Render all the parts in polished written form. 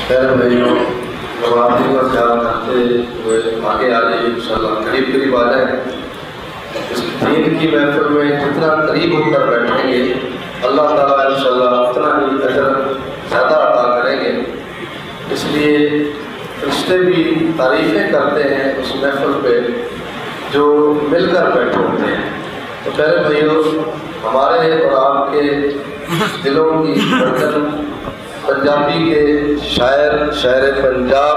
خیر بھائیوں، نوازی کا خیال کرتے ہوئے آگے آ جائیے انشاءاللہ، قریب آ جائیں۔ اس دین کی محفل میں جتنا قریب ہو کر بیٹھیں گے اللہ تعالیٰ انشاءاللہ اتنا ہی اجر زیادہ عطا کریں گے۔ اس لیے فرشتے بھی تعریفیں کرتے ہیں اس محفل پہ جو مل کر بیٹھے ہوتے ہیں۔ تو پہلے بھائیوں، ہمارے اور آپ کے دلوں کی دھڑکن پنجابی کے شاعر پنجاب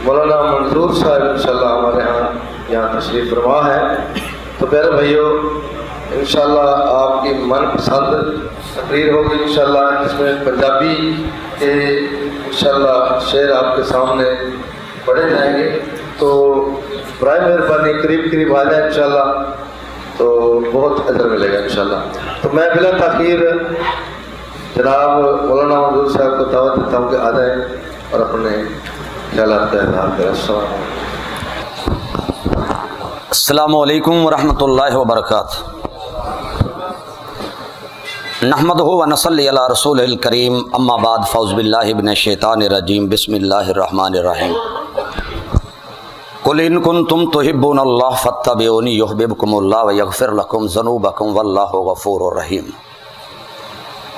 مولانا منظور صاحب انشاءاللہ ہمارے یہاں تشریف فرما ہے۔ تو پہلے بھائیوں، انشاءاللہ آپ کی من پسند تقریر ہوگی انشاءاللہ، جس میں پنجابی کے انشاءاللہ شعر آپ کے سامنے پڑھے جائیں گے۔ تو برائے مہربانی قریب آ جائیں انشاءاللہ، تو بہت اجر ملے گا انشاءاللہ۔ تو میں بلا تاخیر جناب مولانا منظور صاحب کو دعوت دیتا ہوں کہ آ جائیں اور اپنے خیالات کا اظہار کریں۔ السلام علیکم ورحمۃ اللہ وبرکاتہ۔ نحمدہ ونصلی علی رسول الکریم، اما بعد، فاعوذ باللہ من الشیطان الرجیم، بسم اللہ الرحمن الرحیم۔ قل ان کنتم تحبون اللہ فاتبعونی یحببکم اللہ ویغفر لکم ذنوبکم واللہ غفور رحیم۔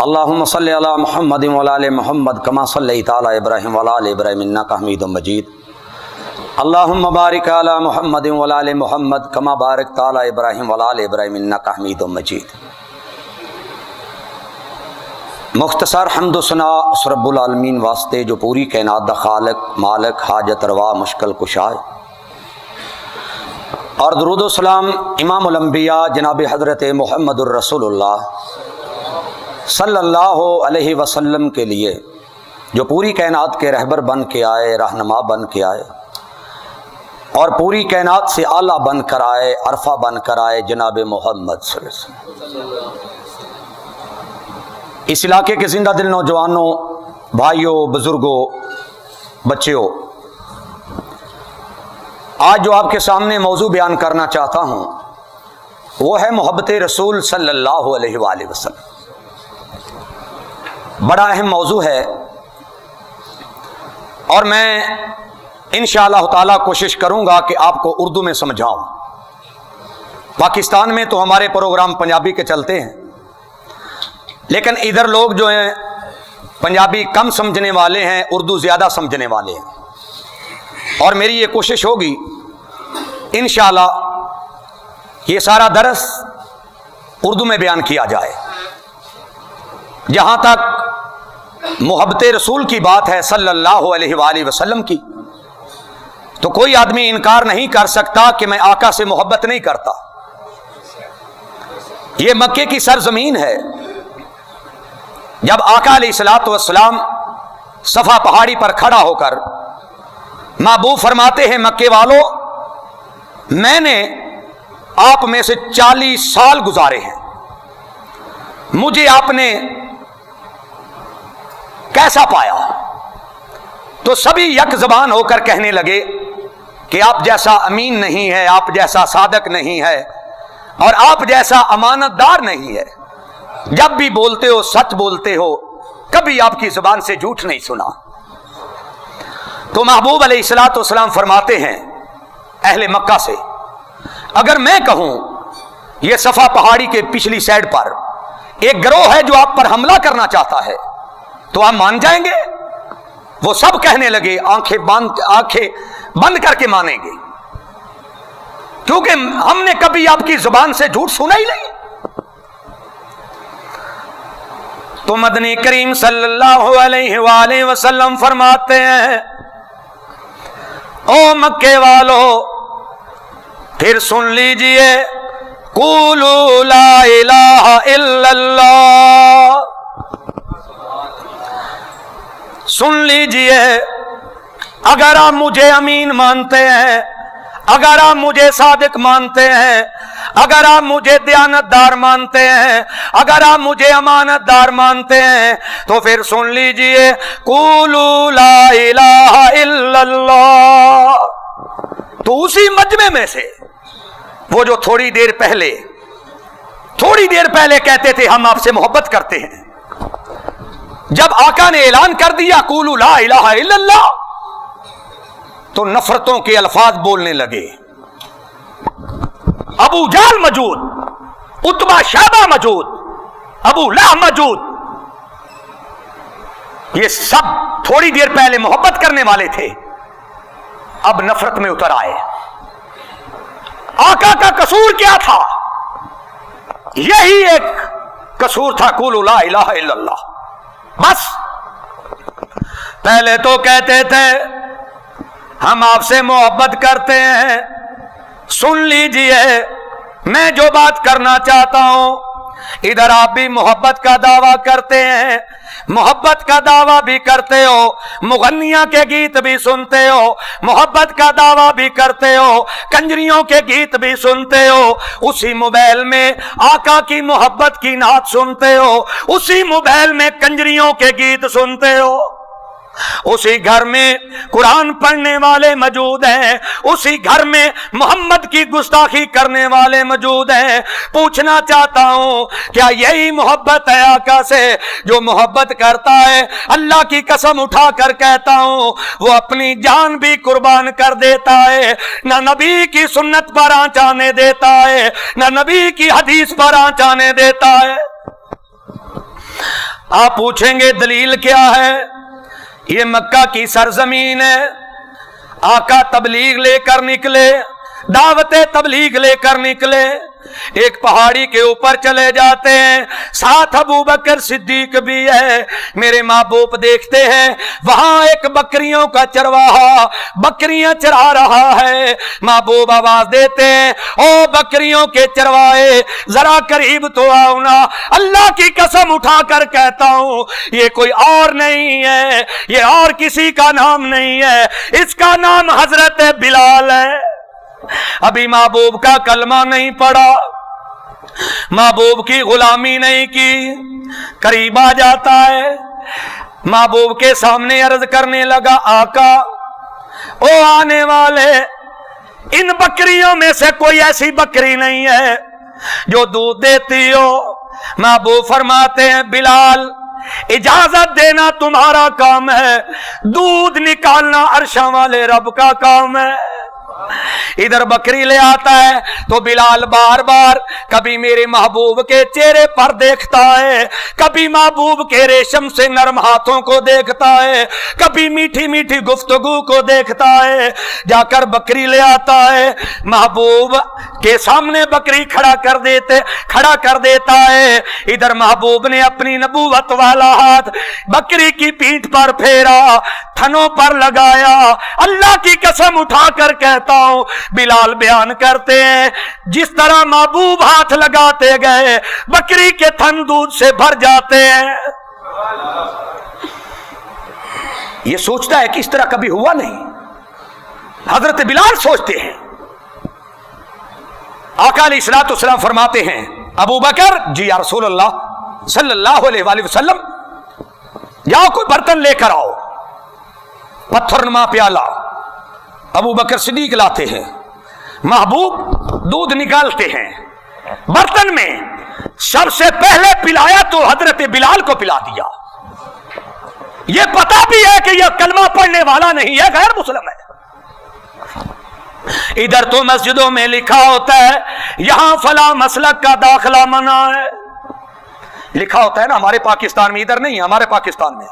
اللہم صلی علی محمد وعلی آل محمد کما صلیت علی ابراہیم وعلی آل ابراہیم انک حمید مجید۔ اللہم بارک علی محمد وعلی آل محمد کما بارکت علی ابراہیم وعلی آل ابراہیم انک حمید مجید۔ مختصر حمد و ثنا اس رب العالمین واسطے جو پوری کائنات دا خالق، مالک، حاجت روا، مشکل کشا ہے، اور درود و سلام امام الانبیاء جناب حضرت محمد الرسول اللہ صلی اللہ علیہ وسلم کے لیے، جو پوری کائنات کے رہبر بن کے آئے، رہنما بن کے آئے، اور پوری کائنات سے اعلیٰ بن کر آئے، عرفہ بن کر آئے، جناب محمد صلی اللہ علیہ وسلم۔ اس علاقے کے زندہ دل نوجوانوں، بھائیوں، بزرگوں، بچیوں، آج جو آپ کے سامنے موضوع بیان کرنا چاہتا ہوں وہ ہے محبت رسول صلی اللہ علیہ وآلہ وسلم۔ بڑا اہم موضوع ہے، اور میں انشاءاللہ تعالی کوشش کروں گا کہ آپ کو اردو میں سمجھاؤں۔ پاکستان میں تو ہمارے پروگرام پنجابی کے چلتے ہیں، لیکن ادھر لوگ جو ہیں پنجابی کم سمجھنے والے ہیں، اردو زیادہ سمجھنے والے ہیں، اور میری یہ کوشش ہوگی انشاءاللہ یہ سارا درس اردو میں بیان کیا جائے۔ جہاں تک محبت رسول کی بات ہے صلی اللہ علیہ وآلہ وسلم کی، تو کوئی آدمی انکار نہیں کر سکتا کہ میں آقا سے محبت نہیں کرتا۔ یہ مکے کی سرزمین ہے۔ جب آقا علیہ الصلوۃ والسلام صفا پہاڑی پر کھڑا ہو کر محبوب فرماتے ہیں، مکے والوں، میں نے آپ میں سے 40 سال گزارے ہیں، مجھے آپ نے کیسا پایا؟ تو سبھی یک زبان ہو کر کہنے لگے کہ آپ جیسا امین نہیں ہے، آپ جیسا صادق نہیں ہے، اور آپ جیسا امانت دار نہیں ہے، جب بھی بولتے ہو سچ بولتے ہو، کبھی آپ کی زبان سے جھوٹ نہیں سنا۔ تو محبوب علیہ الصلوۃ والسلام فرماتے ہیں اہل مکہ سے، اگر میں کہوں یہ صفا پہاڑی کے پچھلی سائڈ پر ایک گروہ ہے جو آپ پر حملہ کرنا چاہتا ہے، تو آپ مان جائیں گے؟ وہ سب کہنے لگے آنکھیں بند کر کے مانیں گے، کیونکہ ہم نے کبھی آپ کی زبان سے جھوٹ سنا ہی نہیں۔ تو مدنی کریم صلی اللہ علیہ وآلہ وسلم فرماتے ہیں، او مکے والو، پھر سن لیجئے، قولوا لا الہ الا اللہ، سن لیجئے، اگر آپ مجھے امین مانتے ہیں، اگر آپ مجھے صادق مانتے ہیں، اگر آپ مجھے دیانت دار مانتے ہیں، اگر آپ مجھے امانت دار مانتے ہیں، تو پھر سن لیجئے، قولوا لا الہ الا اللہ۔ تو اسی مجمع میں سے وہ جو تھوڑی دیر پہلے کہتے تھے ہم آپ سے محبت کرتے ہیں، جب آقا نے اعلان کر دیا قولوا لا الہ الا اللہ تو نفرتوں کے الفاظ بولنے لگے. ابو جہل موجود, عتبہ شیبہ موجود, ابو لہب موجود, یہ سب تھوڑی دیر پہلے محبت کرنے والے تھے, اب نفرت میں اتر آئے. آقا کا قصور کیا تھا؟ یہی ایک قصور تھا, قولوا لا الہ الا اللہ. بس پہلے تو کہتے تھے ہم آپ سے محبت کرتے ہیں, سن لیجئے میں جو بات کرنا چاہتا ہوں. ادھر آپ بھی محبت کا دعویٰ کرتے ہیں, محبت کا دعویٰ بھی کرتے ہو, مغنیاں کے گیت بھی سنتے ہو, محبت کا دعویٰ بھی کرتے ہو, کنجریوں کے گیت بھی سنتے ہو, اسی موبائل میں آقا کی محبت کی نعت سنتے ہو, اسی موبائل میں کنجریوں کے گیت سنتے ہو, اسی گھر میں قرآن پڑھنے والے موجود ہیں, اسی گھر میں محمد کی گستاخی کرنے والے موجود ہیں. پوچھنا چاہتا ہوں کیا یہی محبت ہے آقا سے؟ جو محبت کرتا ہے اللہ کی قسم اٹھا کر کہتا ہوں وہ اپنی جان بھی قربان کر دیتا ہے, نہ نبی کی سنت پر آنچ آنے دیتا ہے, نہ نبی کی حدیث پر آنچ آنے دیتا ہے. آپ پوچھیں گے دلیل کیا ہے؟ یہ مکہ کی سرزمین ہے, آقا تبلیغ لے کر نکلے, دعوت تبلیغ لے کر نکلے, ایک پہاڑی کے اوپر چلے جاتے ہیں, ساتھ ابو بکر صدیق بھی ہے. میرے محبوب دیکھتے ہیں وہاں ایک بکریوں کا چرواہا بکریاں چرا رہا ہے. محبوب آواز دیتے ہیں او بکریوں کے چرواہے ذرا قریب تو آؤ نا. اللہ کی قسم اٹھا کر کہتا ہوں یہ کوئی اور نہیں ہے, یہ اور کسی کا نام نہیں ہے, اس کا نام حضرت بلال ہے. ابھی محبوب کا کلمہ نہیں پڑا, محبوب کی غلامی نہیں کی, قریب آ جاتا ہے, محبوب کے سامنے عرض کرنے لگا آقا او آنے والے, ان بکریوں میں سے کوئی ایسی بکری نہیں ہے جو دودھ دیتی ہو. محبوب فرماتے ہیں بلال اجازت دینا تمہارا کام ہے, دودھ نکالنا عرشاں والے رب کا کام ہے. ادھر بکری لے آتا ہے تو بلال بار بار کبھی میرے محبوب کے چہرے پر دیکھتا ہے, کبھی محبوب کے ریشم سے نرم ہاتھوں کو دیکھتا ہے, کبھی میٹھی میٹھی گفتگو کو دیکھتا ہے. جا کر بکری لے آتا ہے, محبوب کے سامنے بکری کھڑا کر دیتا ہے. ادھر محبوب نے اپنی نبوت والا ہاتھ بکری کی پیٹھ پر پھیرا, تھنوں پر لگایا. اللہ کی قسم اٹھا کر کہتا ہوں بلال بیان کرتے ہیں جس طرح محبوب ہاتھ لگاتے گئے بکری کے تھن دودھ سے بھر جاتے ہیں. یہ سوچتا ہے کہ اس طرح کبھی ہوا نہیں. حضرت بلال سوچتے ہیں. آقا علیہ الصلوۃ والسلام فرماتے ہیں ابو بکر جی یا رسول اللہ صلی اللہ علیہ وآلہ وسلم جاؤ کوئی برتن لے کر آؤ. پتھر نما پیالہ ابو بکر صدیق لاتے ہیں, محبوب دودھ نکالتے ہیں برتن میں. سب سے پہلے پلایا تو حضرت بلال کو پلا دیا. یہ پتا بھی ہے کہ یہ کلمہ پڑھنے والا نہیں ہے, غیر مسلم ہے. ادھر تو مسجدوں میں لکھا ہوتا ہے یہاں فلاں مسلک کا داخلہ منع ہے, لکھا ہوتا ہے نا ہمارے پاکستان میں, ادھر نہیں ہمارے پاکستان میں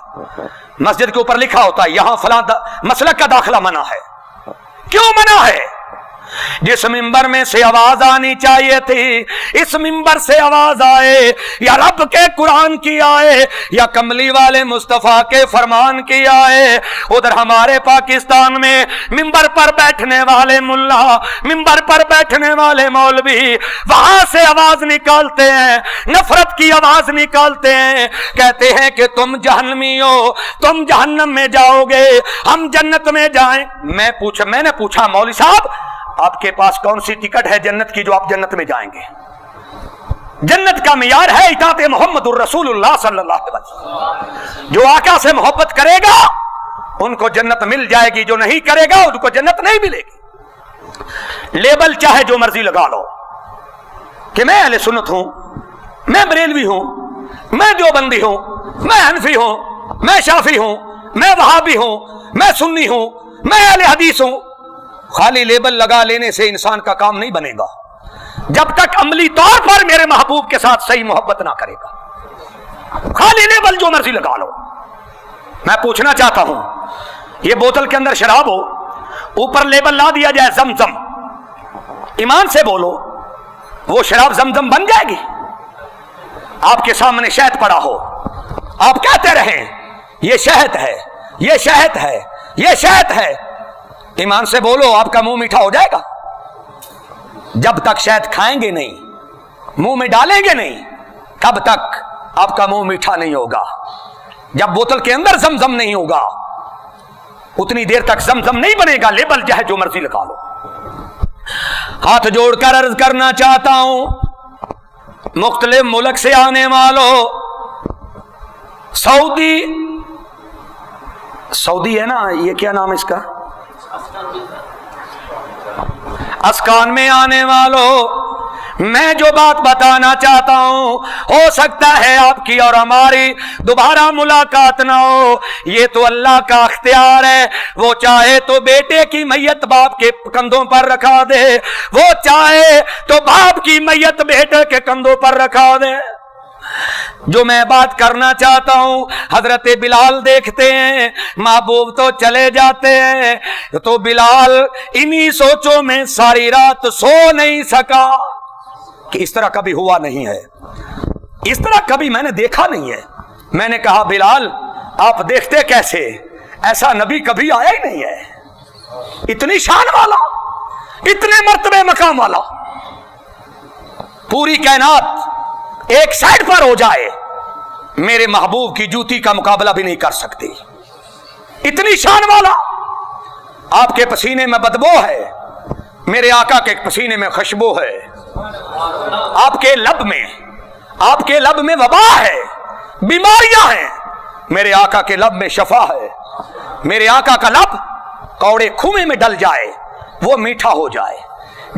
مسجد کے اوپر لکھا ہوتا ہے یہاں فلاں مسلک کا داخلہ منع ہے. کیوں منع ہے؟ جس ممبر میں سے آواز آنی چاہیے تھی اس ممبر سے آواز آئے یا رب کے قرآن کی آئے یا کملی والے مصطفیٰ کے فرمان کی آئے. ادھر ہمارے پاکستان میں ممبر پر بیٹھنے والے ملا, ممبر پر بیٹھنے والے مولوی وہاں سے آواز نکالتے ہیں, نفرت کی آواز نکالتے ہیں, کہتے ہیں کہ تم جہنمی ہو, تم جہنم میں جاؤ گے, ہم جنت میں جائیں. میں نے پوچھا مولوی صاحب آپ کے پاس کون سی ٹکٹ ہے جنت کی جو آپ جنت میں جائیں گے؟ جنت کا معیار ہے اطاعت محمد الرسول اللہ صلی اللہ علیہ وسلم. جو آقا سے محبت کرے گا ان کو جنت مل جائے گی, جو نہیں کرے گا ان کو جنت نہیں ملے گی. لیبل چاہے جو مرضی لگا لو کہ میں اہل سنت ہوں, میں بریلوی ہوں, میں دیوبندی ہوں, میں حنفی ہوں, میں شافی ہوں, میں وہابی ہوں, میں سنی ہوں, میں اہل حدیث ہوں. خالی لیبل لگا لینے سے انسان کا کام نہیں بنے گا جب تک عملی طور پر میرے محبوب کے ساتھ صحیح محبت نہ کرے گا. خالی لیبل جو مرضی لگا لو. میں پوچھنا چاہتا ہوں, یہ بوتل کے اندر شراب ہو, اوپر لیبل لا دیا جائے زمزم, ایمان سے بولو وہ شراب زمزم بن جائے گی؟ آپ کے سامنے شہد پڑا ہو, آپ کہتے رہیں یہ شہد ہے, یہ شہد ہے, یہ شہد ہے, ایمان سے بولو آپ کا منہ میٹھا ہو جائے گا؟ جب تک شہد کھائیں گے نہیں, منہ میں ڈالیں گے نہیں, تب تک آپ کا منہ میٹھا نہیں ہوگا. جب بوتل کے اندر زمزم نہیں ہوگا اتنی دیر تک زمزم نہیں بنے گا. لیبل جو ہے جو مرضی لگا لو. ہاتھ جوڑ کر عرض کرنا چاہتا ہوں مختلف ملک سے آنے والوں, سعودی ہے نا, یہ کیا نام اس کا, اسکان میں آنے والوں, میں جو بات بتانا چاہتا ہوں ہو سکتا ہے آپ کی اور ہماری دوبارہ ملاقات نہ ہو. یہ تو اللہ کا اختیار ہے, وہ چاہے تو بیٹے کی میت باپ کے کندھوں پر رکھا دے, وہ چاہے تو باپ کی میت بیٹے کے کندھوں پر رکھا دے. جو میں بات کرنا چاہتا ہوں, حضرت بلال دیکھتے ہیں محبوب تو چلے جاتے ہیں, تو بلال انہی سوچوں میں ساری رات سو نہیں سکا کہ اس طرح کبھی ہوا نہیں ہے, اس طرح کبھی میں نے دیکھا نہیں ہے. میں نے کہا بلال آپ دیکھتے کیسے, ایسا نبی کبھی آیا ہی نہیں ہے, اتنی شان والا, اتنے مرتبے مقام والا. پوری کائنات ایک سائڈ پر ہو جائے میرے محبوب کی جوتی کا مقابلہ بھی نہیں کر سکتی, اتنی شان والا. آپ کے پسینے میں بدبو ہے, میرے آقا کے پسینے میں خوشبو ہے. آپ کے لب میں وبا ہے, بیماریاں ہیں, میرے آقا کے لب میں شفا ہے. میرے آقا کا لب کوڑے کھوئے میں ڈل جائے وہ میٹھا ہو جائے,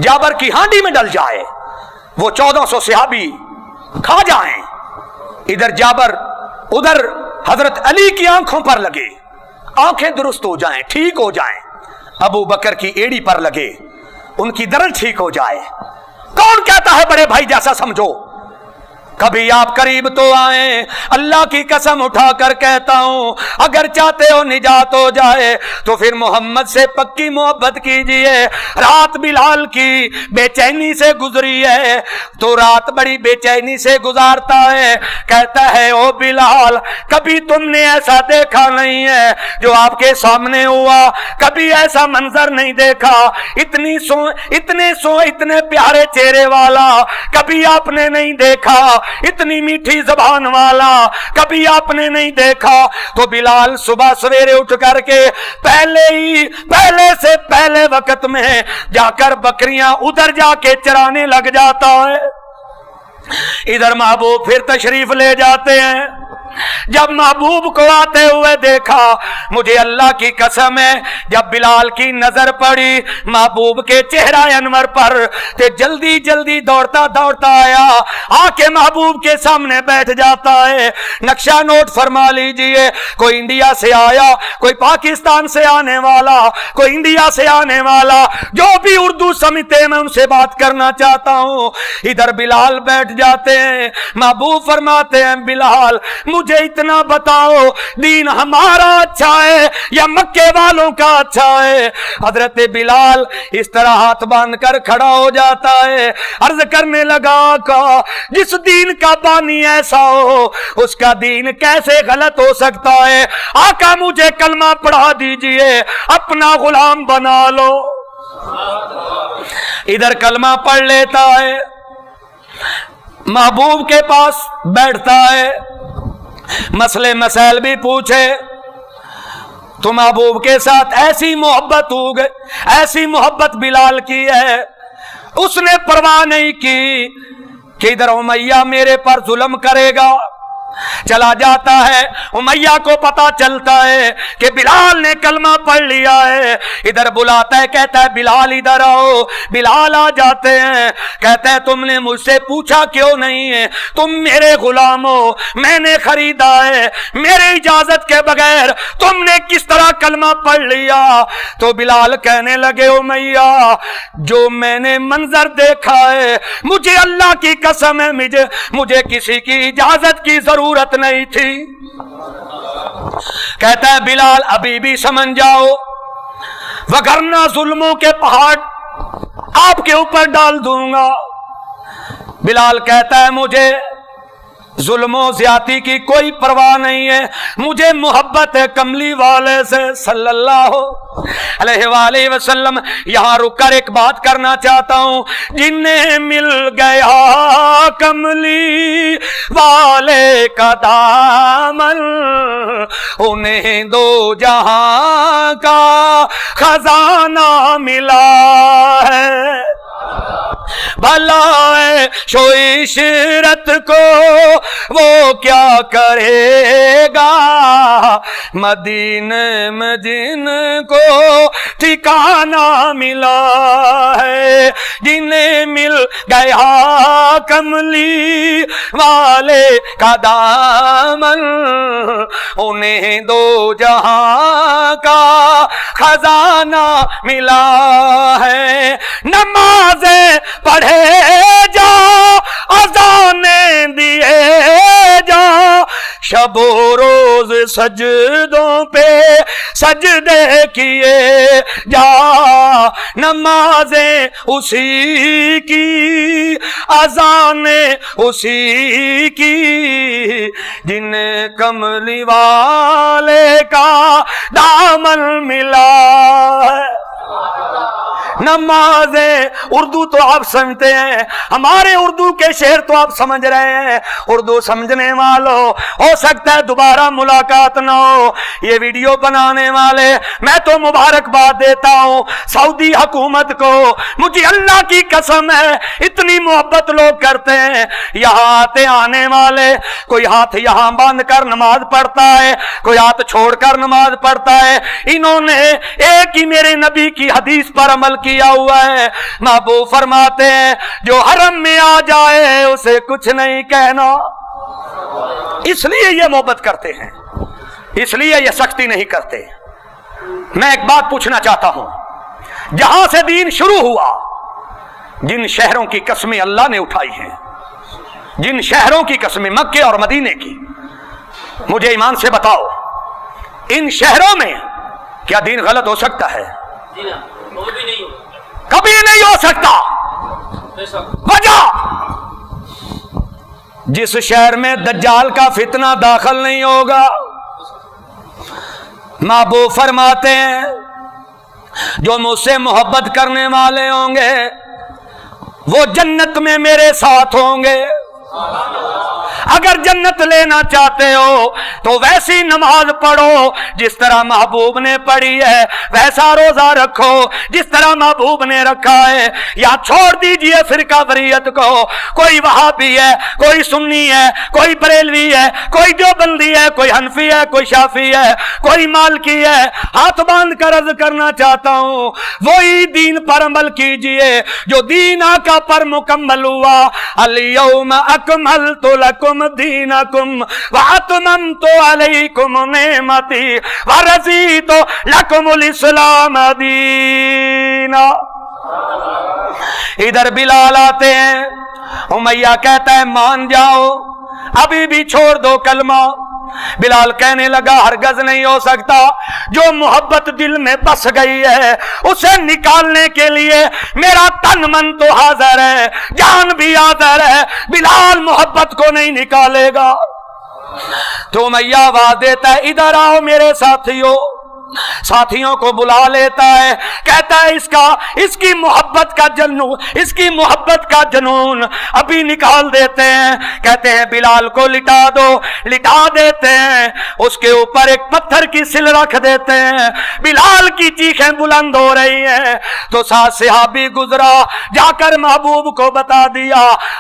جابر کی ہانڈی میں ڈل جائے وہ 1400 صحابی کھا جائیں. ادھر جابر ادھر حضرت علی کی آنکھوں پر لگے, آنکھیں درست ہو جائیں, ٹھیک ہو جائیں. ابو بکر کی ایڑی پر لگے, ان کی درد ٹھیک ہو جائے. کون کہتا ہے بڑے بھائی جیسا سمجھو؟ کبھی آپ قریب تو آئیں, اللہ کی قسم اٹھا کر کہتا ہوں اگر چاہتے ہو نجات ہو جائے تو پھر محمد سے پکی محبت کیجئے. رات بلال کی بے چینی سے گزری ہے, تو رات بڑی بے چینی سے گزارتا ہے. کہتا ہے او بلال کبھی تم نے ایسا دیکھا نہیں ہے جو آپ کے سامنے ہوا, کبھی ایسا منظر نہیں دیکھا, اتنے پیارے چہرے والا کبھی آپ نے نہیں دیکھا, اتنی میٹھی زبان والا کبھی آپ نے نہیں دیکھا. تو بلال صبح سویرے اٹھ کر کے پہلے سے پہلے وقت میں جا کر بکریاں ادھر جا کے چرانے لگ جاتا ہے. ادھر محبوب پھر تشریف لے جاتے ہیں. جب محبوب کو آتے ہوئے دیکھا, مجھے اللہ کی قسم ہے جب بلال کی نظر پڑی محبوب کے چہرہ انور پر تو جلدی دوڑتا آیا, آ کے محبوب کے سامنے بیٹھ جاتا ہے. نقشہ نوٹ فرما لیجئے, کوئی انڈیا سے آیا, کوئی پاکستان سے آنے والا, کوئی انڈیا سے آنے والا, جو بھی اردو سمجھتے میں ان سے بات کرنا چاہتا ہوں. ادھر بلال بیٹھ جاتے ہیں. محبوب فرماتے ہیں بلال مجھے اتنا بتاؤ دین ہمارا اچھا ہے یا مکے والوں کا اچھا ہے؟ حضرت بلال اس طرح ہاتھ باندھ کر کھڑا ہو جاتا ہے, عرض کرنے لگا آقا جس دین کا بانی ایسا ہو اس کا دین کیسے غلط ہو سکتا ہے؟ آقا مجھے کلمہ پڑھا دیجئے, اپنا غلام بنا لو. ادھر کلمہ پڑھ لیتا ہے, محبوب کے پاس بیٹھتا ہے, مسئلے مسائل بھی پوچھے تو محبوب کے ساتھ ایسی محبت ہو گئی, ایسی محبت بلال کی ہے, اس نے پرواہ نہیں کی کہ ادھر امیہ میرے پر ظلم کرے گا, चला जाता है। उमैया को पता चलता है कि बिलाल ने कलमा पढ़ लिया है। इधर बुलाता है, कहता है बिलाल इधर आओ। बिलाल आ जाते हैं, कहता है तुमने मुझसे पूछा क्यों नहीं है? तुम मेरे गुलाम हो, मैंने खरीदा है, मेरे इजाजत के बगैर तुमने किस तरह कलमा पढ़ लिया? तो बिलाल कहने लगे, उमैया जो मैंने मंजर देखा है, मुझे अल्लाह की कसम है, मुझे किसी की इजाजत की जरूरत नहीं थी। कहता है बिलाल अभी भी समझ जाओ, वगरना जुल्मों के पहाड़ आपके ऊपर डाल दूंगा। बिलाल कहता है मुझे जुल्मों ज्यादती की कोई परवाह नहीं है, मुझे मोहब्बत है कमली वाले से सल्लल्लाहु अलैहि वसल्लम। यहां रुककर एक बात करना चाहता हूं, जिन्हें मिल गया कमली वाले का दामन, उन्हें दो जहां का खजाना मिला है। भला शो इशरत को वो क्या करेगा, मदीने में जिनको ठिकाना मिला है। जिन्हें मिल गया कमली वाले का दामन, उन्हें दो जहां का खजाना मिला है। नमाज़ें पढ़े जा, अज़ाने दिए जा, शबो रोज सजदों पे सजदे किए जा। नमाजें उसी की, अज़ाने उसी की, जिन्हें कमली वाले का दामन मिला है। नमाजें उर्दू तो आप समझते हैं, हमारे उर्दू के शेर तो आप समझ रहे हैं। उर्दू समझने वालों, हो सकता है दोबारा मुलाकात ना हो। ये वीडियो बनाने वाले मैं तो मुबारकबाद देता हूं सऊदी हुकूमत को। मुझे अल्लाह की कसम है इतनी मोहब्बत लोग करते हैं। यहाँ आते आने वाले कोई हाथ यहाँ बांध कर नमाज पढ़ता है, कोई हाथ छोड़कर नमाज पढ़ता है। इन्होंने एक ही मेरे नबी की हदीस पर अमल किया हुआ है। महबूब फरमाते हैं जो हरम में आ जाए उसे कुछ नहीं कहना। इसलिए ये मोहब्बत करते हैं, इसलिए ये सख्ती नहीं करते। मैं एक बात पूछना चाहता हूं, जहां से दीन शुरू हुआ, जिन शहरों की कस्में अल्लाह ने उठाई हैं, जिन शहरों की कस्में मक्के और मदीने की, मुझे ईमान से बताओ इन शहरों में क्या दीन गलत हो सकता है? कभी नहीं हो सकता। वजह, जिस शहर में दज्जाल का फितना दाखिल नहीं होगा, महबूब फरमाते हैं जो मुझसे मोहब्बत करने वाले होंगे वो जन्नत में मेरे साथ होंगे। अगर जन्नत लेना चाहते हो तो वैसी नमाज पढ़ो जिस तरह महबूब ने पढ़ी है, वैसा रोजा रखो जिस तरह महबूब ने रखा है। या छोड़ दीजिए फिरका वरीयत को, कोई वहाबी है, कोई सुन्नी है, कोई बरेलवी है, कोई देवबंदी है, कोई हनफी है, कोई शाफी है, कोई मालकी है। हाथ बांध कर अर्ज करना चाहता हूं वही दीन पर अमल कीजिए जो दीन आका पर मुकम्मल हुआ। अल-यौम अकमलतु लकुम दीनकुम व अतममतु अलैकुम निअमती व रज़ीतु लकुमुल इस्लाम दीना। इधर बिलाल आते हैं, उमैया कहता है मान जाओ, अभी भी छोड़ दो कलमा। बिलाल कहने लगा हरगज नहीं हो सकता, जो मोहब्बत दिल में बस गई है उसे निकालने के लिए मेरा तन मन तो हाजिर है, जान भी हाजिर है। बिलाल मोहब्बत को नहीं निकालेगा। तो मैया आवाज देता है इधर आओ मेरे साथियों। साथियों को बुला लेता है, कहता है इसकी मोहब्बत का जनून, इसकी मोहब्बत का जुनून अभी निकाल देते हैं। कहते हैं बिलाल को लिटा दो, लिटा देते हैं, उसके ऊपर एक पत्थर की सिल रख देते हैं। बिलाल की चीखें बुलंद हो रही हैं तो साथ सहाबी गुजरा, जाकर महबूब को बता दिया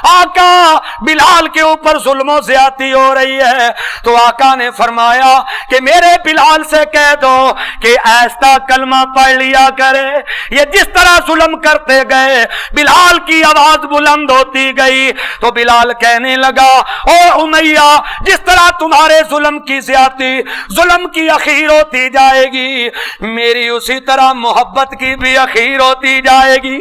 आका बिलाल के ऊपर जुल्मों ज्यादती हो रही है। तो आका ने फरमाया कि मेरे बिलाल से कह दो कि ऐसा कलमा पढ़ लिया करे। ये जिस तरह जुल्म करते गए बिलाल की आवाज बुलंद होती गई तो बिलाल कहने लगा, ओ उमैया, जिस तरह तुम्हारे जुल्म की ज्यादती, जुल्म की अखीर होती जाएगी, मेरी उसी तरह मोहब्बत की भी अखीर होती जाएगी।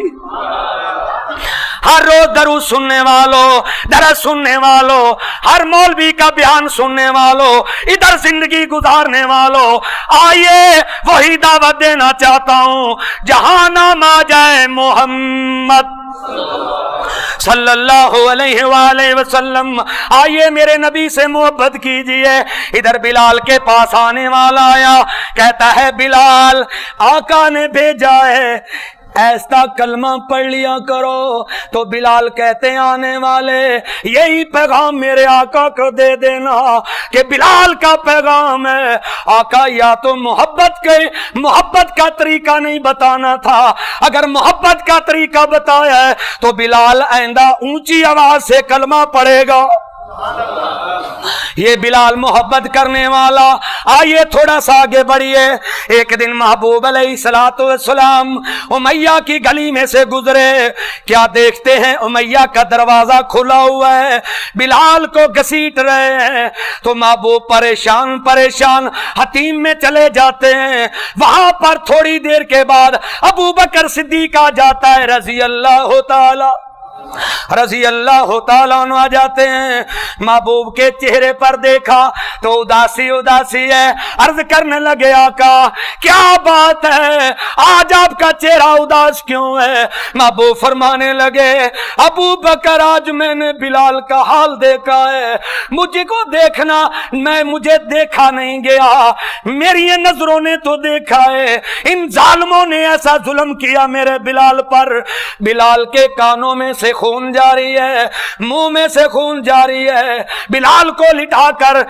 हर रोज दरूद सुनने वालों, दरस सुनने वालों, हर मौलवी का बयान सुनने वालों, इधर जिंदगी गुजारने वालों, आइए वही दावत देना चाहता हूं जहां नाम आ जाए मोहम्मद सल्लल्लाहु अलैहि वसल्लम। आइए मेरे नबी से मोहब्बत कीजिए। इधर बिलाल के पास आने वाला आया, कहता है बिलाल, आका ने भेजा है ऐसा कलमा पढ़ लिया करो। तो बिलाल कहते हैं आने वाले, यही पैगाम मेरे आका को दे देना कि बिलाल का पैगाम है आका या तो मोहब्बत का तरीका नहीं बताना था, अगर मोहब्बत का तरीका बताया है तो बिलाल आइंदा ऊंची आवाज से कलमा पढ़ेगा। ये बिलाल मोहब्बत करने वाला। आइए थोड़ा सा आगे बढ़िए। एक दिन महबूब अलैहिस्सलातु वस्सलाम उमैया की गली में से गुजरे, क्या देखते हैं उमैया का दरवाजा खुला हुआ है, बिलाल को घसीट रहे हैं। तो महबूब परेशान परेशान हतीम में चले जाते हैं। वहां पर थोड़ी देर के बाद अबू बकर सिद्दीक आ जाता है रजी अल्लाह ताला आ जाते हैं। महबूब के चेहरे पर देखा तो उदासी उदासी है। अर्ज करने लगे आका क्या बात है, आज आपका चेहरा उदास क्यों है? महबूब फरमाने लगे अबू बकर, आज मैंने बिलाल का हाल देखा है, मुझको देखना, मुझे देखा नहीं गया, मेरी नजरों ने तो देखा है, इन जालिमों ने ऐसा जुल्म किया मेरे बिलाल पर। बिलाल के कानों में से खून जारी है, मुंह में से खून जारी है, बिलाल को लिटाकर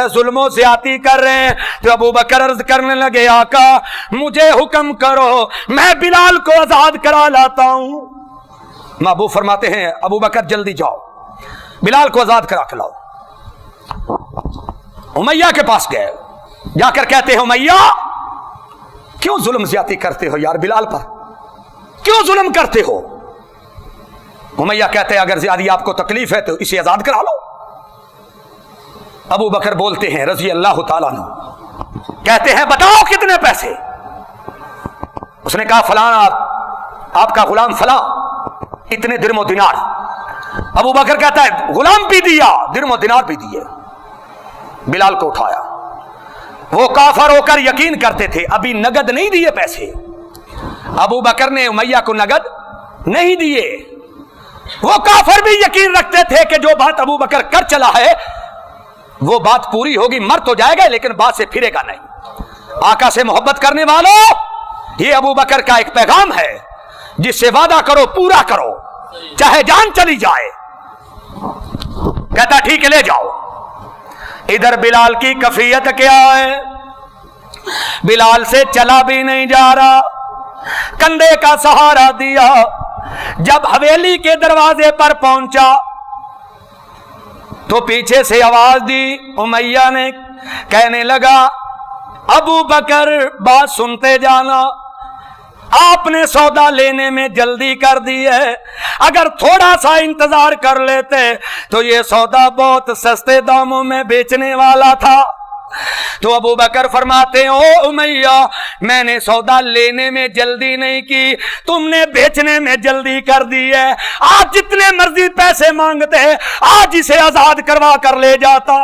जुल्मों ज्यादती कर रहे हैं। तो अबू बकर अर्ज करने लगे आका मुझे हुक्म करो, मैं बिलाल को आजाद करा लाता हूं। महबूब फरमाते हैं अबू बकर जल्दी जाओ, बिलाल को आजाद करा के लाओ। उमैया के पास गए, जाकर कहते हैं उमैया क्यों जुल्म ज्यादती करते हो यार, बिलाल पर क्यों जुल्म करते हो? उमैया कहते हैं अगर ज्यादा आपको तकलीफ है तो इसे आजाद करा लो। अबू बकर बोलते हैं रजी अल्लाह ताला अन्हु, कहते हैं बताओ कितने पैसे? उसने कहा फलाना आपका गुलाम फला इतने दिरमो दिनार। अबू बकर कहता है गुलाम भी दिया, दिरमो दिनार भी दिए। बिलाल को उठाया, वो काफर होकर यकीन करते थे, अभी नगद नहीं दिए पैसे। अबू बकर ने उमैया को नगद नहीं दिए। वो काफर भी यकीन रखते थे कि जो बात अबू बकर कर चला है वो बात पूरी होगी, मर तो जाएगा लेकिन बात से फिरेगा नहीं। आका से मोहब्बत करने वालों, ये अबू बकर का एक पैगाम है, जिससे वादा करो पूरा करो, चाहे जान चली जाए। कहता ठीक है ले जाओ। इधर बिलाल की कैफियत क्या है, बिलाल से चला भी नहीं जा रहा, कंधे का सहारा दिया। जब हवेली के दरवाजे पर पहुंचा तो पीछे से आवाज दी उमैया ने, कहने लगा अबू बकर बात सुनते जाना, आपने सौदा लेने में जल्दी कर दी है, अगर थोड़ा सा इंतजार कर लेते तो ये सौदा बहुत सस्ते दामों में बेचने वाला था। तो अबू बकर फरमाते हैं ओ उमैया, मैंने सौदा लेने में जल्दी नहीं की, तुमने बेचने में जल्दी कर दी है। आज जितने मर्जी पैसे मांगते हैं, आज इसे आजाद करवा कर ले जाता।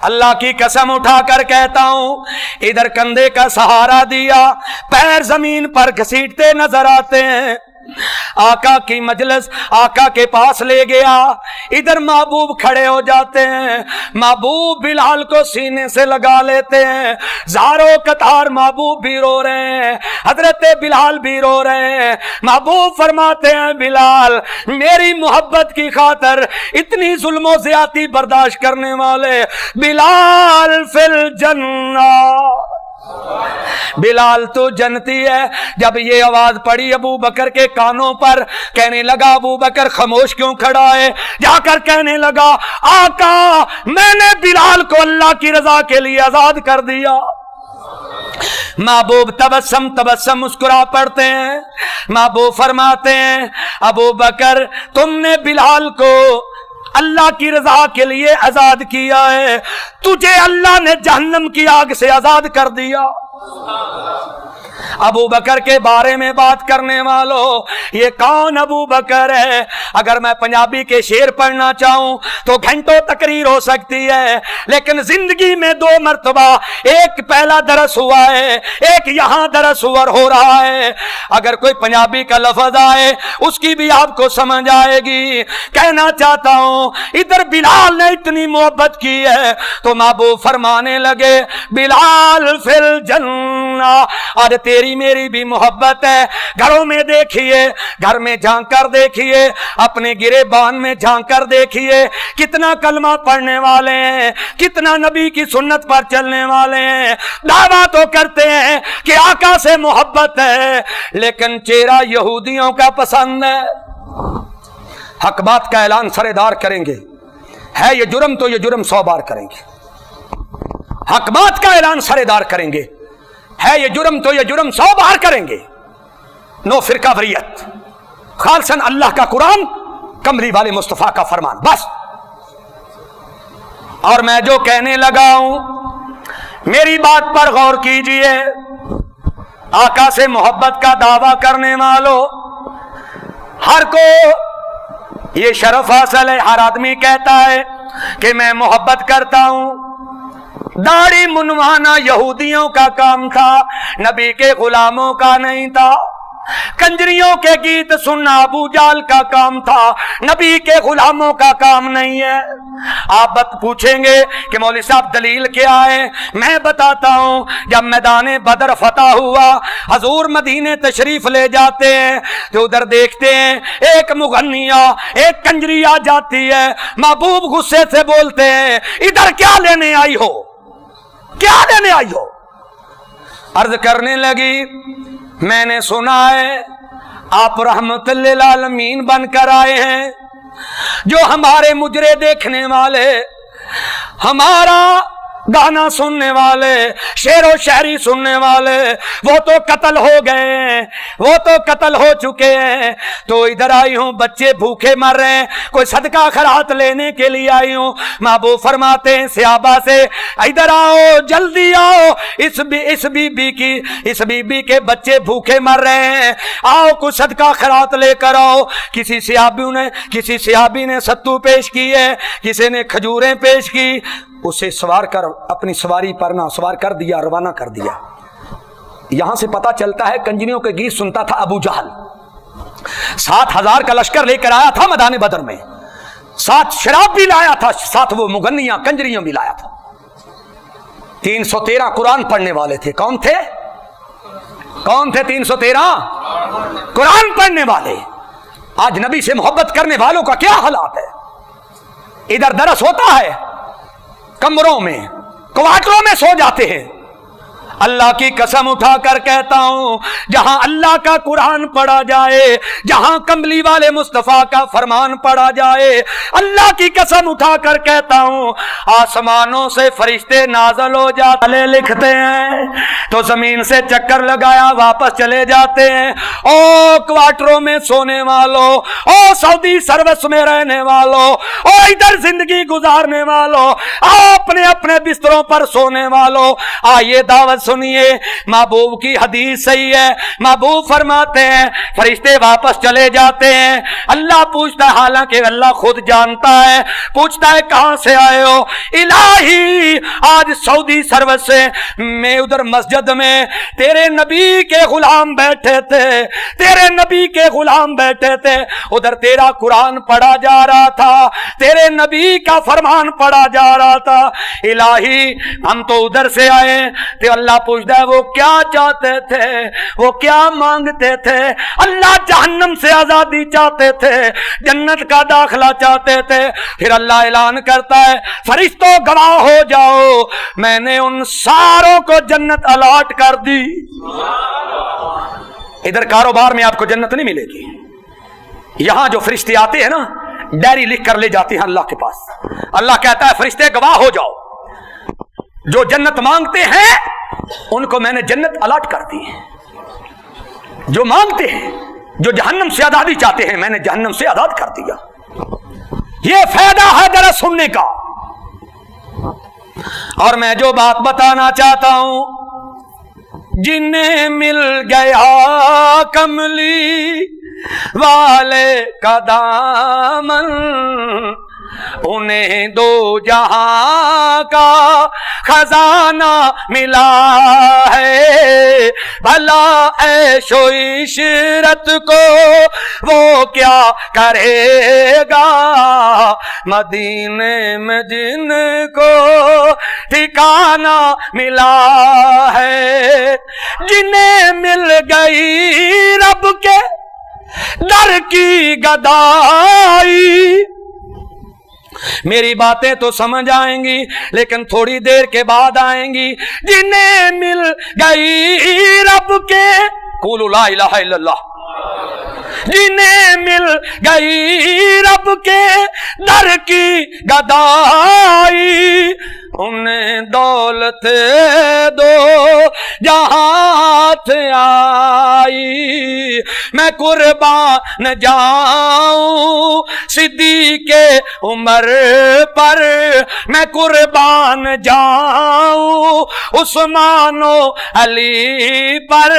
अल्लाह की कसम उठाकर कहता हूं, इधर कंधे का सहारा दिया, पैर जमीन पर घसीटते नजर आते हैं। आका की मजलिस आका के पास ले गया। इधर महबूब खड़े हो जाते हैं, महबूब बिलाल को सीने से लगा लेते हैं। ज़ारो कतार महबूब भी रो रहे हैं, हजरत बिलाल भी रो रहे हैं। महबूब फरमाते हैं, बिलाल मेरी मोहब्बत की खातर इतनी जुल्म ज़्यादती बर्दाश्त करने वाले बिलाल फिल जन्ना, बिलाल तो जनती है। जब ये आवाज पड़ी अबू बकर के कानों पर, कहने लगा अबू बकर खामोश क्यों खड़ा है? जाकर कहने लगा आका मैंने बिलाल को अल्लाह की रजा के लिए आजाद कर दिया। महबूब तबस्सम मुस्कुरा पड़ते हैं। महबूब फरमाते हैं अबू बकर तुमने बिलाल को अल्लाह की रजा के लिए आजाद किया है, तुझे अल्लाह ने जहन्नम की आग से आजाद कर दिया। अबू बकर के बारे में बात करने वालों, ये कौन अबू बकर है? अगर मैं पंजाबी के शेर पढ़ना चाहूं तो घंटों तकरीर हो सकती है, लेकिन जिंदगी में 2 मरतबा, एक पहला दरस हुआ है, एक यहां दरस हुआ हो रहा है। अगर कोई पंजाबी का लफ्ज आए उसकी भी आपको समझ आएगी। कहना चाहता हूं इधर बिलाल ने इतनी मोहब्बत की है तो महबूब फरमाने लगे बिलाल फिल जन्ना, और तेरी मेरी भी मोहब्बत है। घरों में देखिए, घर में झांक कर देखिए, अपने गिरेबान में झांक कर देखिए, कितना कलमा पढ़ने वाले हैं, कितना नबी की सुन्नत पर चलने वाले हैं। दावा तो करते हैं कि आका से मोहब्बत है, लेकिन चेहरा यहूदियों का पसंद है। हक बात का ऐलान सरेदार करेंगे, है ये जुर्म तो ये जुर्म 100 बार करेंगे। हक बात का ऐलान सरेदार करेंगे, है ये जुर्म तो ये जुर्म 100 बार करेंगे। नो फिरका वरीयत, खालसन अल्लाह का कुरान, कमली वाले मुस्तफा का फरमान, बस। और मैं जो कहने लगा हूं मेरी बात पर गौर कीजिए। आका से मोहब्बत का दावा करने वालों, हर को ये शरफ हासिल है, हर आदमी कहता है कि मैं मोहब्बत करता हूं। दाढ़ी मुनवाना यहूदियों का काम था, नबी के गुलामों का नहीं था। कंजरियों के गीत सुनना अबू जाल का काम था, नबी के गुलामों का काम नहीं है। आप पूछेंगे कि मौलवी साहब दलील क्या है? मैं बताता हूं। जब मैदान बदर फतह हुआ, हजूर मदीने तशरीफ ले जाते हैं तो उधर देखते हैं एक मुगन्निया, एक कंजरी आ जाती है। महबूब गुस्से से बोलते हैं इधर क्या लेने आई हो, क्या लेने आई हो? अर्ज करने लगी मैंने सुना है आप रहमतुल्लिल आलमीन बनकर आए हैं, जो हमारे मुजरे देखने वाले, हमारा गाना सुनने वाले, शेरो शायरी सुनने वाले, वो तो कत्ल हो गए हैं, वो तो कत्ल हो चुके हैं। तो इधर आई हूं, बच्चे भूखे मर रहे हैं, कोई सदका खैरात लेने के लिए आई हूं। महबूब फरमाते हैं सहाबा से इधर आओ, जल्दी आओ, इस बीबी के बच्चे भूखे मर रहे हैं, आओ कुछ सदका खैरात लेकर आओ। किसी सहाबी ने सत्तू पेश की है, किसी ने खजूरें पेश की, उसे सवार कर अपनी सवारी पर ना सवार कर दिया, रवाना कर दिया। यहां से पता चलता है कंजरियों के गीत सुनता था अबू जहल। 7,000 का लश्कर लेकर आया था मैदान बदर में, 7 शराब भी लाया था, 7 वो मुगन्नियां कंजरियों भी लाया था। 313 कुरान पढ़ने वाले थे। कौन थे? 313 कुरान पढ़ने वाले। आज नबी से मोहब्बत करने वालों का क्या हालात है? इधर दरस होता है, कमरों में, क्वार्टरों में सो जाते हैं। अल्लाह की कसम उठाकर कहता हूं, जहां अल्लाह का कुरान पढ़ा जाए, जहां कमली वाले मुस्तफा का फरमान पढ़ा जाए, अल्लाह की कसम उठाकर कहता हूं, आसमानों से फरिश्ते नाज़िल हो जाते लिखते हैं तो जमीन से चक्कर लगाया वापस चले जाते हैं। ओ क्वार्टरों में सोने वालों, ओ सऊदी सर्विस में रहने वालों, ओ इधर जिंदगी गुजारने वालों, आओ अपने अपने बिस्तरों पर सोने वालों, आइए दावत सुनिए, महबूब की हदीस सही है। महबूब फरमाते हैं फरिश्ते वापस चले जाते हैं, अल्लाह पूछता है, हालांकि अल्लाह खुद जानता है, पूछता है कहां से आए हो? इलाही आज सऊदी सर्विस से मैं उधर मस्जिद में तेरे नबी के गुलाम बैठे थे, तेरे नबी के गुलाम बैठे थे, उधर तेरा कुरान पढ़ा जा रहा था, तेरे नबी का फरमान पढ़ा जा रहा था। इलाही हम तो उधर से आए। तो अल्लाह पूछता है वो क्या चाहते थे, वो क्या मांगते थे? अल्लाह जहन्नम से आजादी चाहते थे, जन्नत का दाखला चाहते थे। फिर अल्लाह ऐलान करता है फरिश्तों गवाह हो जाओ, मैंने उन सारों को जन्नत अलॉट कर दी। इधर कारोबार में आपको जन्नत नहीं मिलेगी, यहां जो फरिश्ते आते हैं ना, डायरी लिख कर ले जाते हैं अल्लाह के पास। अल्लाह कहता है फरिश्ते गवाह हो जाओ, जो जन्नत मांगते हैं उनको मैंने जन्नत अलॉट कर दी है, जो मांगते हैं, जो जहन्नम से आजादी चाहते हैं, मैंने जहन्नम से आजाद कर दिया। ये फायदा है जरा सुनने का। और मैं जो बात बताना चाहता हूं, जिन्हें मिल गया कमली वाले का दामन, उन्हें दो जहां का खजाना मिला है। भला ऐशो इशरत को वो क्या करेगा, मदीने में जिनको ठिकाना मिला है। जिन्हें मिल गई रब के दर की गदाई, मेरी बातें तो समझ आएंगी लेकिन थोड़ी देर के बाद आएंगी। जिन्हें मिल गई रब के, कुलू ला इलाहा इल्लल्लाह, जिन्हें मिल गई रब के दर की गदाई, उन्हें दौलत दो जहां आई। मैं कुर्बान जाऊं सिद्दीक़े उमर पर, मैं कुर्बान जाऊं उस्मानो अली पर,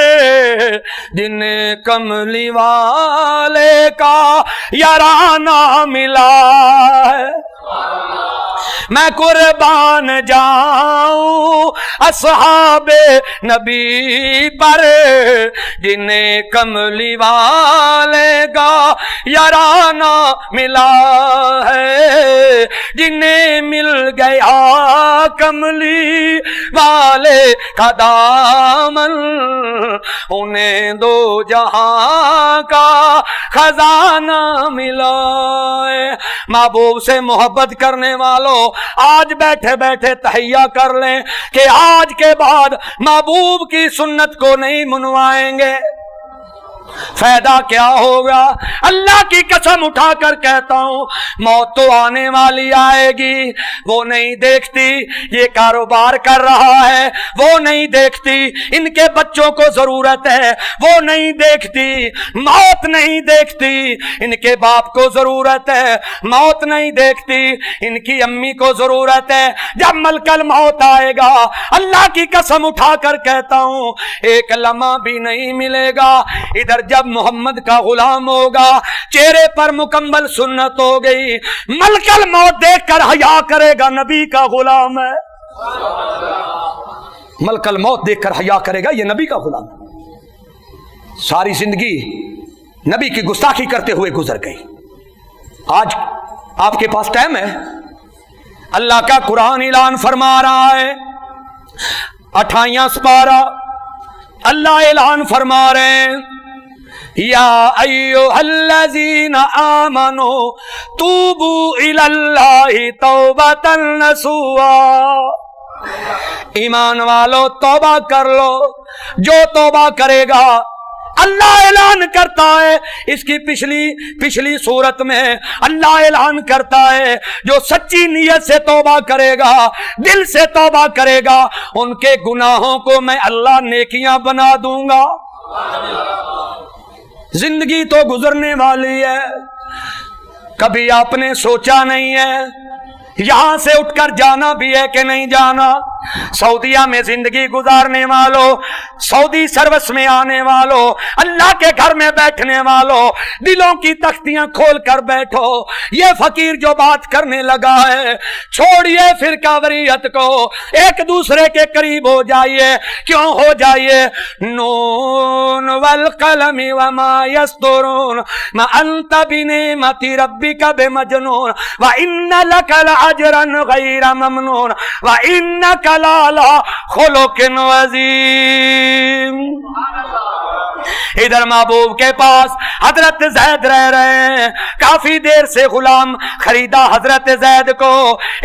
जिन्हें कमली वाले का याराना मिला है। मैं कुर्बान जाऊं असहाबे नबी पर, जिन्हें कमली वाले का याराना मिला है। जिन्हें मिल गया कमली वाले का दामन, उन्हें दो जहां का खजाना मिला है। महबूब से मोहब्बत करने वालों, आज बैठे बैठे तहैया कर लें कि आज के बाद महबूब की सुन्नत को नहीं मनवाएंगे। फायदा क्या होगा? अल्लाह की कसम उठाकर कहता हूं, मौत तो आने वाली आएगी, वो नहीं देखती ये कारोबार कर रहा है, वो नहीं देखती इनके बच्चों को जरूरत है, वो नहीं देखती, मौत नहीं देखती इनके बाप को जरूरत है, मौत नहीं देखती इनकी अम्मी को जरूरत है। जब मलकल मौत आएगा, अल्लाह की कसम उठाकर कहता हूं, एक लम्हा भी नहीं मिलेगा। इधर जब मोहम्मद का गुलाम होगा, चेहरे पर मुकम्मल सुन्नत हो गई, मलकल मौत देखकर हया करेगा, नबी का गुलाम है। मलकल मौत देखकर हया करेगा, ये नबी का गुलाम। सारी जिंदगी नबी की गुस्ताखी करते हुए गुजर गई। आज आपके पास टाइम है, अल्लाह का कुरान ऐलान फरमा रहा है, 28 पारा अल्लाह ऐलान फरमा रहे हैं, या अय्युहल्लज़ीना आमनू तूबू इलल्लाहि तौबतन नसूहा। ईमान वालों तौबा कर लो, जो तौबा करेगा अल्लाह ऐलान करता है, इसकी पिछली सूरत में अल्लाह ऐलान करता है, जो सच्ची नीयत से तौबा करेगा, दिल से तौबा करेगा, उनके गुनाहों को मैं अल्लाह नेकियां बना दूंगा। जिंदगी तो गुजरने वाली है, कभी आपने सोचा नहीं है यहां से उठकर जाना भी है कि नहीं जाना। सऊदीया में जिंदगी गुजारने वालों, सऊदी सर्विस में आने वालों, अल्लाह के घर में बैठने वालों, दिलों की तख्तियां खोल कर बैठो। ये फकीर जो बात करने लगा है, छोड़िए फिर कावरियत को, एक दूसरे के करीब हो जाइए। क्यों हो जाइए? नून वल कलमी वमा यस्तुरून मा अंत बिनिमति रब्बिका बिमजनून व इन्न लका लअजरन गैर ममनून व इन्नका लअला खुलुकिन अज़ीम। इधर महबूब के पास हजरत जैद रह रहे हैं। काफी देर से गुलाम खरीदा हजरत जैद को।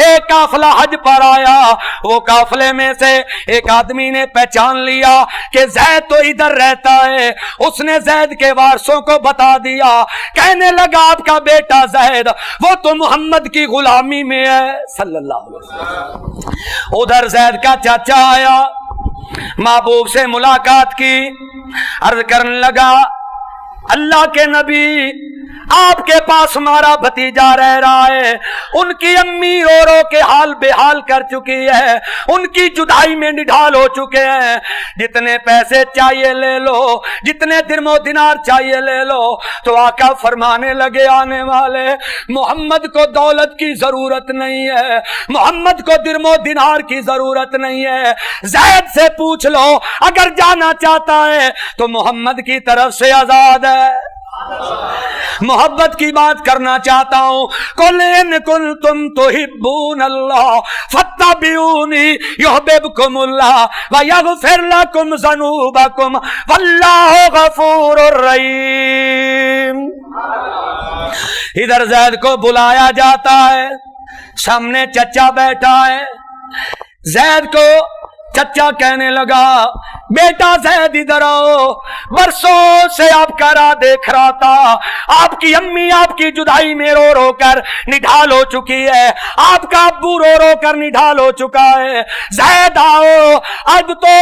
एक काफिला हज पर आया, वो काफिले में से एक आदमी ने पहचान लिया कि जैद तो इधर रहता है। उसने जैद के वारसों को बता दिया। कहने लगा आपका बेटा जैद वो तो मोहम्मद की गुलामी में है सल्लल्लाहु अलैहि वसल्लम। उधर जैद का चाचा आया, महबूब से मुलाकात की, अर्ज करने लगा अल्लाह के नबी आपके पास हमारा भतीजा रह रहा है। उनकी अम्मी रो रो के हाल बेहाल कर चुकी है, उनकी जुदाई में निढाल हो चुके हैं। जितने पैसे चाहिए ले लो, जितने दिरमो दिनार चाहिए ले लो। तो आका फरमाने लगे आने वाले, मोहम्मद को दौलत की जरूरत नहीं है, मोहम्मद को दिरमो दिनार की जरूरत नहीं है। जैद से पूछ लो, अगर जाना चाहता है तो मोहम्मद की तरफ से आजाद है। मोहब्बत की बात करना चाहता हूं। कुल इन कुंतुम तुहिब्बून अल्लाह फत्तबिऊनी युहिब्बुकुमुल्लाह व यगफिर लकुम ज़ुनूबकुम वल्लाहु गफूरुर रहीम। इधर जैद को बुलाया जाता है, सामने चचा बैठा है। जैद को चचा कहने लगा बेटा जैद इधर आओ, बरसों से आपका राह देख रहा था। आपकी अम्मी आपकी जुदाई में रो रो कर निढाल हो चुकी है, आपका अब्बू रो रो कर निढाल हो चुका है। जैद आओ, अब तो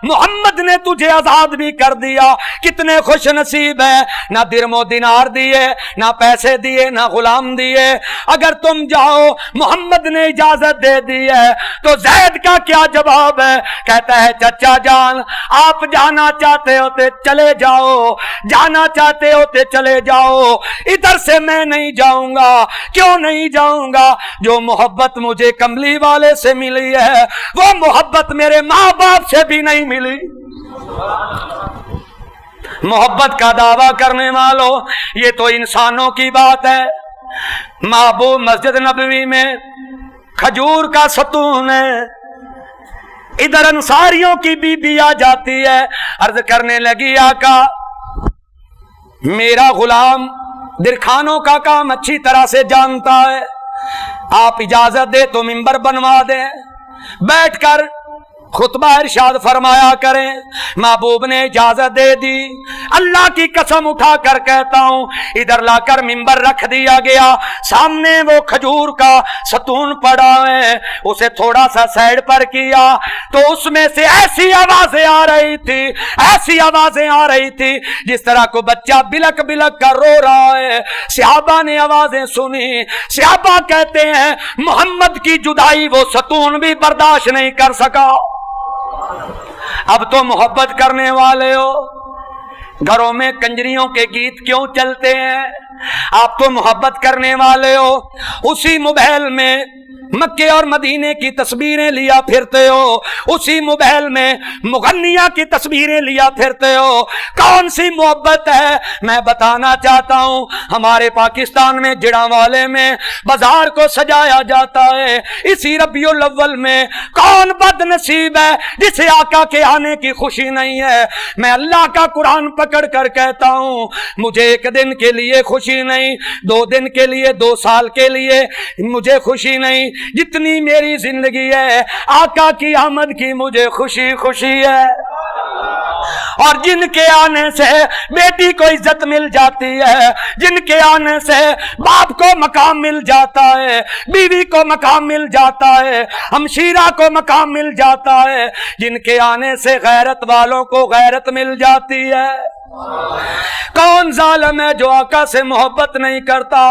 मोहम्मद ने तुझे आजाद भी कर दिया। कितने खुश नसीब है, ना दिरमो दिनार दिए, ना पैसे दिए, ना गुलाम दिए। अगर तुम जाओ, मोहम्मद ने इजाजत दे दी है। तो जैद का क्या जवाब है? कहता है चचा जान आप जाना चाहते होते चले जाओ, जाना चाहते होते चले जाओ, इधर से मैं नहीं जाऊंगा। क्यों नहीं जाऊंगा? जो मोहब्बत मुझे कमली वाले से मिली है वो मोहब्बत मेरे माँ बाप से भी नहीं मिली। मोहब्बत का दावा करने वालों, ये तो इंसानों की बात है। महबूब मस्जिद नबवी में खजूर का सतून है। इधर अंसारियों की बीबी आ जाती है, अर्ज करने लगी आका मेरा गुलाम दिरखानों का काम अच्छी तरह से जानता है, आप इजाजत दे तो मिंबर बनवा दें, बैठकर खुतबा इरशाद फरमाया करें। महबूब ने इजाजत दे दी। अल्लाह की कसम उठा कर कहता हूं, इधर लाकर मिंबर रख दिया गया, सामने वो खजूर का सतून पड़ा है, उसे थोड़ा सा साइड पर किया तो उसमें से ऐसी आवाजें आ रही थी, ऐसी आवाजें आ रही थी जिस तरह को बच्चा बिलक बिलक कर रो रहा है। सहाबा ने आवाजें सुनी। सहाबा कहते हैं मोहम्मद की जुदाई वो सतून भी बर्दाश्त नहीं कर सका। अब तो मोहब्बत करने वाले हो, घरों में कंजरियों के गीत क्यों चलते हैं? आप तो मोहब्बत करने वाले हो, उसी मोबाइल में मक्के और मदीने की तस्वीरें लिया फिरते हो, उसी मोबाइल में मुगन्निया की तस्वीरें लिया फिरते हो। कौन सी मोहब्बत है? मैं बताना चाहता हूं, हमारे पाकिस्तान में जिड़ावाले में बाजार को सजाया जाता है। इसी रबीउल अव्वल में कौन बदनसीब है जिसे आका के आने की खुशी नहीं है? मैं अल्लाह का कुरान पकड़ कर कहता हूं, मुझे एक दिन के लिए खुशी नहीं, 2 दिन के लिए, 2 साल के लिए मुझे खुशी नहीं, जितनी मेरी जिंदगी है आका की आमद की मुझे खुशी खुशी है। और जिनके आने से बेटी को इज्जत मिल जाती है, जिनके आने से बाप को मकाम मिल जाता है, बीवी को मकाम मिल जाता है, हमशीरा को मकाम मिल जाता है, जिनके आने से गैरत वालों को गैरत मिल जाती है। कौन जालिम है जो आका से मोहब्बत नहीं करता।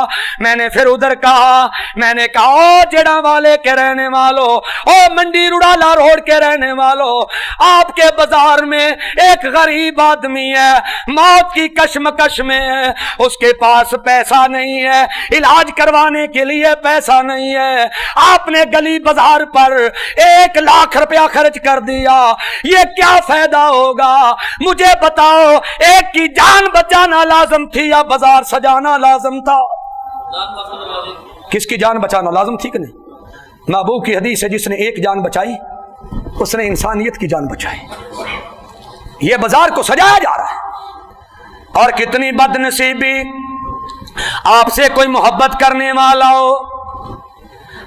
मैंने फिर उधर कहा, मैंने कहा ओ जेड़ा वाले के रहने वालों, ओ मंडी रुड़ाला रोड के रहने वालों, आपके बाजार में एक गरीब आदमी है, मौत की कशमकश में है, उसके पास पैसा नहीं है, इलाज करवाने के लिए पैसा नहीं है, आपने गली बाजार पर 1 लाख रुपया खर्च कर दिया, ये क्या फायदा होगा? मुझे बताओ, एक की जान बचाना लाजम थी या बाजार सजाना लाजम था? किसकी जान बचाना लाजम थी कि नहीं? महबूब की हदीस है, जिसने एक जान बचाई उसने इंसानियत की जान बचाई। ये बाजार को सजाया जा रहा है। और कितनी बदनसीबी, आपसे कोई मोहब्बत करने वाला हो।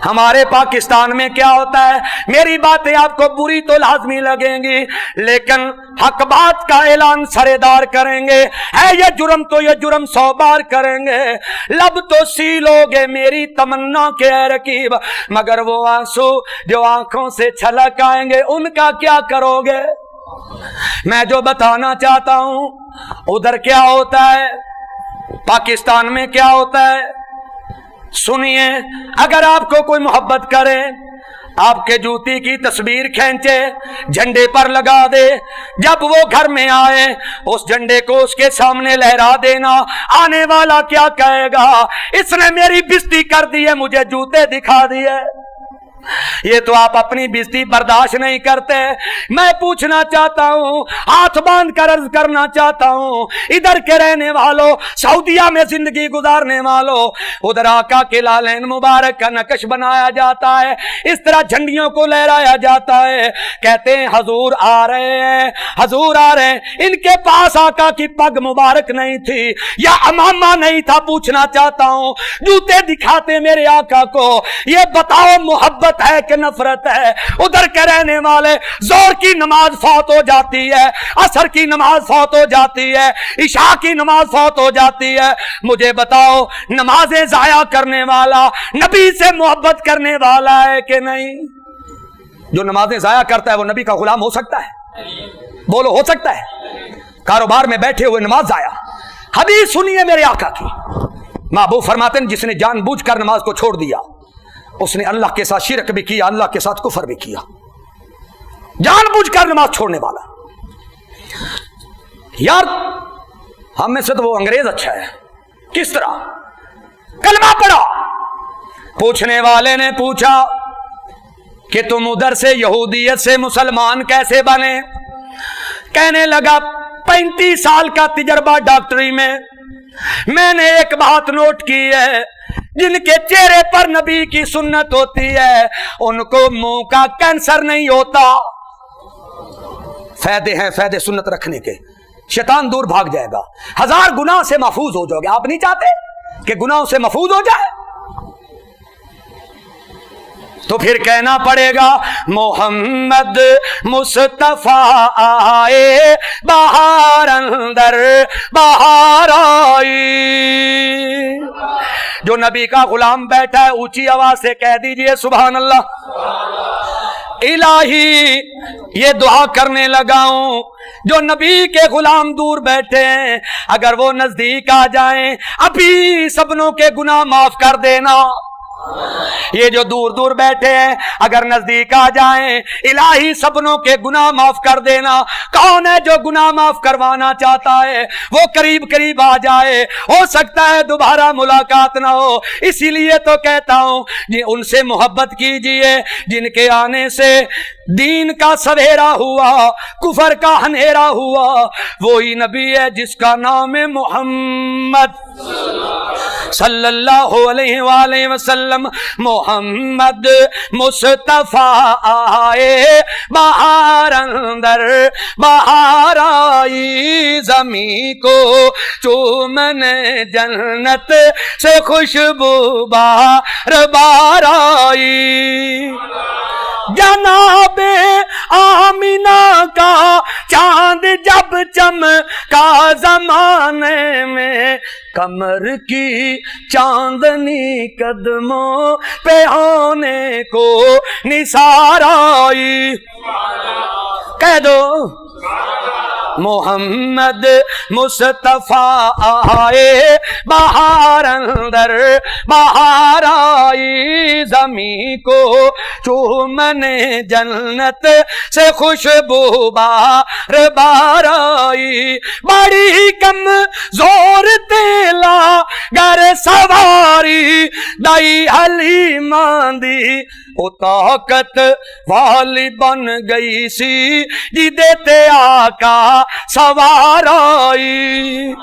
हमारे पाकिस्तान में क्या होता है, मेरी बातें आपको बुरी तो लाजमी लगेंगी, लेकिन हक बात का ऐलान सरेदार करेंगे। है ये जुर्म तो ये जुर्म 100 बार करेंगे। लब तो सी लोगे मेरी तमन्ना के रकीब, मगर वो आंसू जो आंखों से छलक आएंगे उनका क्या करोगे? मैं जो बताना चाहता हूं उधर क्या होता है, पाकिस्तान में क्या होता है, सुनिए। अगर आपको कोई मोहब्बत करे, आपके जूती की तस्वीर खींचे, झंडे पर लगा दे, जब वो घर में आए उस झंडे को उसके सामने लहरा देना। आने वाला क्या कहेगा, इसने मेरी बेइज्जती कर दी है, मुझे जूते दिखा दिए। ये तो आप अपनी बेइज्जती बर्दाश्त नहीं करते। मैं पूछना चाहता हूं, हाथ बांध कर अर्ज करना चाहता हूं, इधर के रहने वालों, सऊदिया में जिंदगी गुजारने वालों, उधर आका के लालैन मुबारक का नक्श बनाया जाता है, इस तरह झंडियों को लहराया जाता है, कहते हैं हजूर आ रहे हैं, हजूर आ रहे हैं। इनके पास आका की पग मुबारक नहीं थी या अमामा नहीं था। पूछना चाहता हूं, जूते दिखाते मेरे आका को, ये बताओ मोहब्बत है कि नफरत है? उधर के रहने वाले, जोर की नमाज फौत हो जाती है, असर की नमाज फौत हो जाती है, इशा की नमाज फौत हो जाती है। मुझे बताओ, नमाजें जाया करने वाला नबी से मोहब्बत करने वाला है कि नहीं? जो नमाजें जाया करता है वो नबी का गुलाम हो सकता है? बोलो, हो सकता है? कारोबार में बैठे हुए नमाज जाया। हदीस सुनिए मेरे आका की, महबूब फरमाते हैं, जिसने जानबूझकर नमाज को छोड़ दिया उसने अल्लाह के साथ शिरक भी किया, अल्लाह के साथ कुफर भी किया। जानबूझकर नमाज छोड़ने वाला। यार हम में से तो वो अंग्रेज अच्छा है। किस तरह? कलमा पढ़ा। पूछने वाले ने पूछा कि तुम उधर से यहूदियत से मुसलमान कैसे बने? कहने लगा 35 साल का तजर्बा डॉक्टरी में। मैंने एक बात नोट की है, जिनके चेहरे पर नबी की सुन्नत होती है उनको मुंह का कैंसर नहीं होता। फायदे हैं, फायदे सुन्नत रखने के। शैतान दूर भाग जाएगा, 1000 गुनाह से महफूज हो जाओगे। आप नहीं चाहते कि गुनाहों से महफूज हो जाए? तो फिर कहना पड़ेगा मोहम्मद मुस्तफा आए, बाहर अंदर बाहर आई। जो नबी का गुलाम बैठा है ऊंची आवाज से कह दीजिए सुभान अल्लाह। इलाही ये दुआ करने लगा हूं, जो नबी के गुलाम दूर बैठे हैं अगर वो नजदीक आ जाएं, अभी सबनों के गुनाह माफ कर देना। ये जो दूर दूर बैठे हैं अगर नजदीक आ जाएं, इलाही सबनों के गुनाह माफ कर देना। कौन है जो गुनाह माफ करवाना चाहता है? वो करीब करीब आ जाए, हो सकता है दोबारा मुलाकात ना हो। इसीलिए तो कहता हूं, उनसे मोहब्बत कीजिए जिनके आने से दीन का सवेरा हुआ, कुफर का हनेरा हुआ। वही नबी है जिसका नाम है मोहम्मद सल्लल्लाहु अलैहि वसल्लम। मोहम्मद मुस्तफा आए, बाहर अंदर बाहर आई। ज़मीं को चूमने जन्नत से खुशबू बार बार आई। जनाबे आमिना का चांद जब चमका ज़माने में, कमर की चांदनी कदमों पे होने को निसार आई। कह दो محمد مصطفیٰ آئے بہار اندر بہار آئی زمین کو چومن جنت سے خوشبو بار بار آئی بڑی کم زور تیلا گر سواری دائی حلیمہ دی او طاقت والی بن گئی سی جی دیتے آقا سوار آئی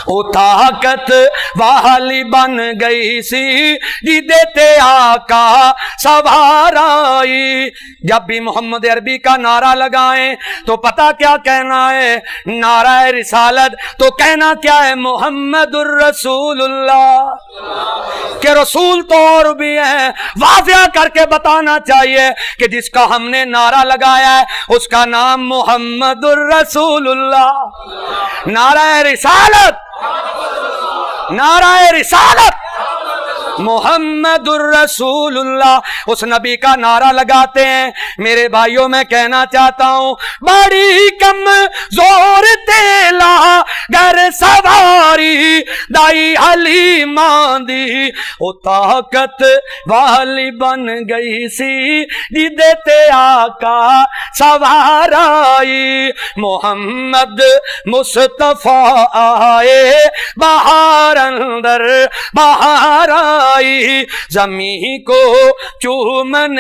او طاقت والی بن گئی سی جی دیتے آقا سوار آئی جب بھی محمد عربی کا نعرہ لگائیں تو پتہ کیا کہنا ہے نعرہ رسالت تو کہنا کیا ہے محمد الرسول اللہ کہ رسول تو اور بھی ہیں واضح کر کے بتانا چاہیے کہ جس کا ہم نے نعرہ لگایا ہے اس کا نام محمد الرسول اللہ نعرہ رسالت نعرہ رسالت محمد الرسول اللہ اس نبی کا نعرہ لگاتے ہیں میرے بھائیوں میں کہنا چاہتا ہوں بڑی کم زور تیلا گر سواری دائی حلیمہ دی او طاقت والی بن گئی سی جی دیتے آقا سوار آئی محمد مصطفیٰ آئے بہار اندر بہار آئی زمین کو چومن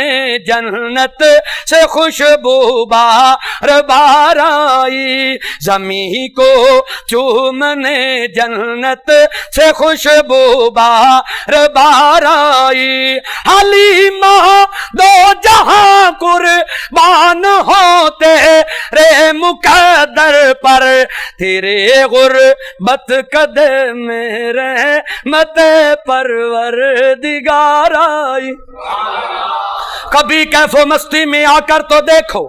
جنت سے خوشبو بار بار آئی زمین کو چومن جنت سے خوشبو بار بار آئی حلیمہ دو جہاں قربان ہوتے رے مقدر پر تیرے غربت قدم رحمت پروردگار آئی کبھی کیف و مستی میں آ کر تو دیکھو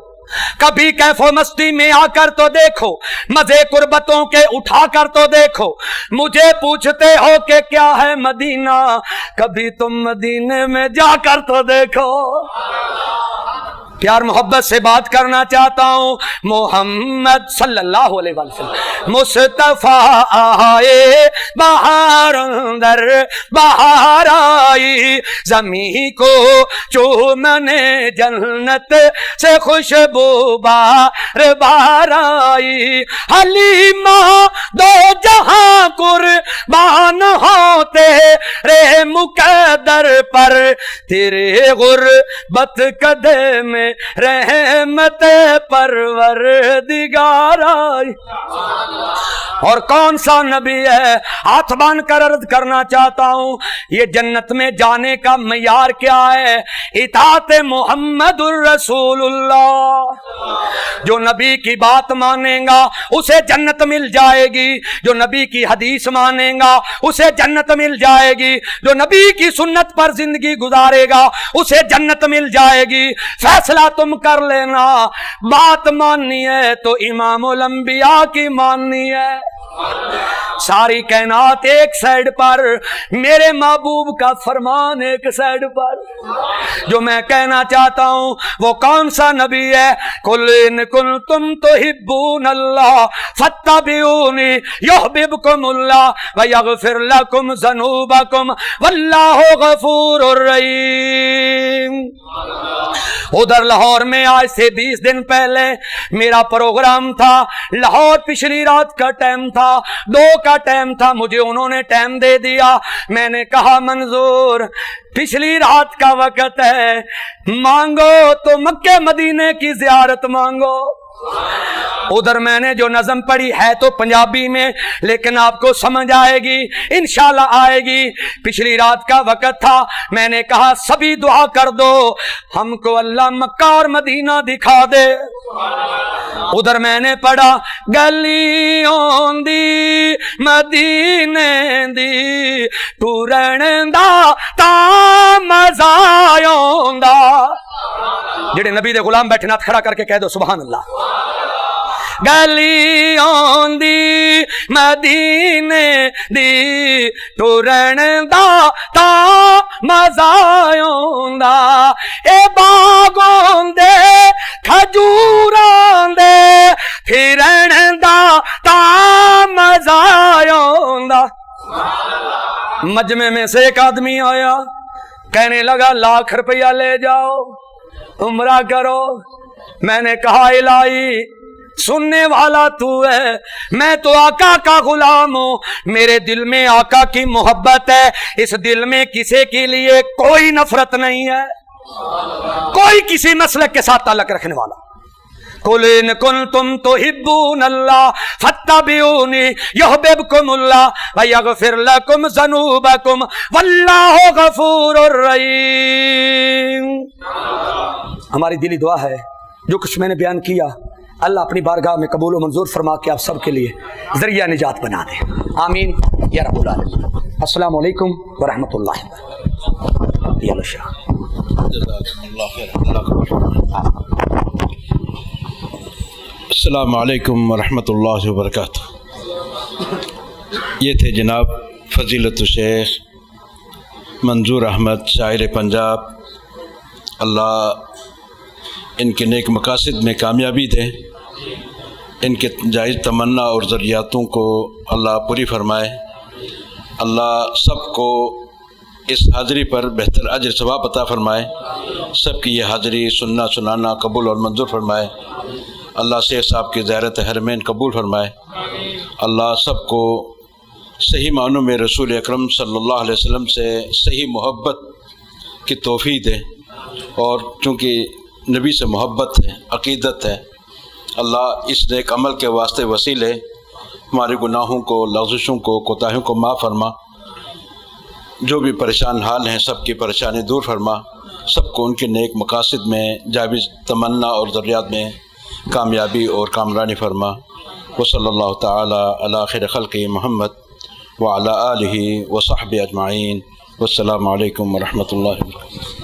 کبھی کیف و مستی میں آ کر تو دیکھو مزے قربتوں کے اٹھا کر تو دیکھو مجھے پوچھتے ہو کہ کیا ہے مدینہ کبھی تم مدینے میں جا کر تو دیکھو پیار محبت سے بات کرنا چاہتا ہوں محمد صلی اللہ علیہ وسلم مصطفیٰ آئے بہار اندر بہار آئی زمین کو چومن جنت سے خوشبو بار بار آئی حلیمہ دو جہاں قربان ہوتے رے مقدر پر تیرے غربت قدم رحمت پروردگار آئی اور کون سا نبی ہے ہاتھ باندھ کر عرض کرنا چاہتا ہوں یہ جنت میں جانے کا معیار کیا ہے اطاعت محمد الرسول اللہ جو نبی کی بات مانے گا اسے جنت مل جائے گی جو نبی کی حدیث مانے گا اسے جنت مل جائے گی جو نبی کی سنت پر زندگی گزارے گا اسے جنت مل جائے گی فیصلہ تم کر لینا بات ماننی ہے تو امام الانبیاء کی ماننی ہے ساری کائنات ایک سائیڈ پر میرے محبوب کا فرمان ایک سائیڈ پر جو میں کہنا چاہتا ہوں وہ کون سا نبی ہے قل ان کنتم تحبون اللہ فاتبعونی یحببکم اللہ ویغفر لکم ذنوبکم واللہ غفور الرحیم ادھر لاہور میں آج سے 20 دن پہلے میرا پروگرام تھا لاہور پچھلی رات کا ٹائم تھا 2 کا ٹائم تھا مجھے انہوں نے ٹائم دے دیا میں نے کہا منظور پچھلی رات کا وقت ہے مانگو تو مکہ مدینے کی زیارت مانگو ادھر میں نے جو نظم پڑھی ہے تو پنجابی میں لیکن آپ کو سمجھ آئے گی انشاءاللہ آئے گی پچھلی رات کا وقت تھا میں نے کہا سبھی دعا کر دو ہم کو اللہ مکہ اور مدینہ دکھا دے ادھر میں نے پڑھا گلیوں دی مدینے دی ٹورن دا تا مزایوں دا جڑے نبی دے غلام بیٹھے نات کھڑا کر کے کہہ دو سبحان اللہ گلیوں دی مدینے دی ٹورن دا تا مزایوں आउंदा ए बागों दे खजूरां दे फिरन दा ता मजा आउंदा। मजमे में से एक आदमी आया, कहने लगा 1,00,000 रुपया ले जाओ, उम्रा करो। मैंने कहा इलाही, सुनने वाला तू है, मैं तो आका का गुलाम हूं, मेरे दिल में आका की मोहब्बत है, इस दिल में किसी के लिए कोई नफरत नहीं है, कोई किसी मसलक के साथ ताल्लुक रखने वाला। कुल इन कुंतुम तुहिब्बूनल्लाह फत्तबिऊनी युहिब्बुकुमुल्लाह व यगफिर लकुम ज़ुनूबकुम वल्लाहु गफूरुर रहीम। हमारी दिली दुआ है, जो कुछ मैंने बयान किया अल्लाह अपनी बारगाह में कबूल व मंजूर फरमा के आप सबके लिए जरिया निजात बना दे, आमीन या रब्बुल आलमीन। अस्सलामु अलैकुम व रहमतुल्लाहि व अस्सलामु अलैकुम व रहमतुल्लाहि व बरकातुहू। ये थे जनाब फ़ज़ीलतुल शेख मंजूर अहमद शायर पंजाब। अल्लाह इनके नेक मकासद में कामयाबी दे, इनके जायज़ तमन्ना और ज़रियातों को अल्लाह पूरी फरमाए। अल्लाह सबको इस हाज़री पर बेहतर अजर सवाब अता फरमाए, सबकी ये हाज़री सुनना सुनाना कबूल और मंजूर फरमाए। अल्लाह शेख साहब की ज़ियारत हरमैन कबूल फरमाए। अल्लाह सबको सही मानों में रसूल अकरम सल्लल्लाहु अलैहि वसल्लम से सही मोहब्बत की तौफ़ीक़ दे, और चूँकि नबी से मोहब्बत है, अक़ीदत है, अल्लाह इस नेक अमल के वास्ते वसीले हमारे गुनाहों को, लग़ज़िशों को, कोताहियों को माफ़ फरमा। जो भी परेशान हाल हैं सबकी परेशानी दूर फरमा, सबको उनके नेक मकासद में जाविज़ तमन्ना और ज़रियात में कामयाबी और कामरानी फरमा। व सल्लल्लाहु तआला अला खैर खल्क़ि मुहम्मद व अला आलिहि व सहबिहि अजमाइन। वस्सलामु अलैकुम व रहमतुल्लाहि व बरकातुहू।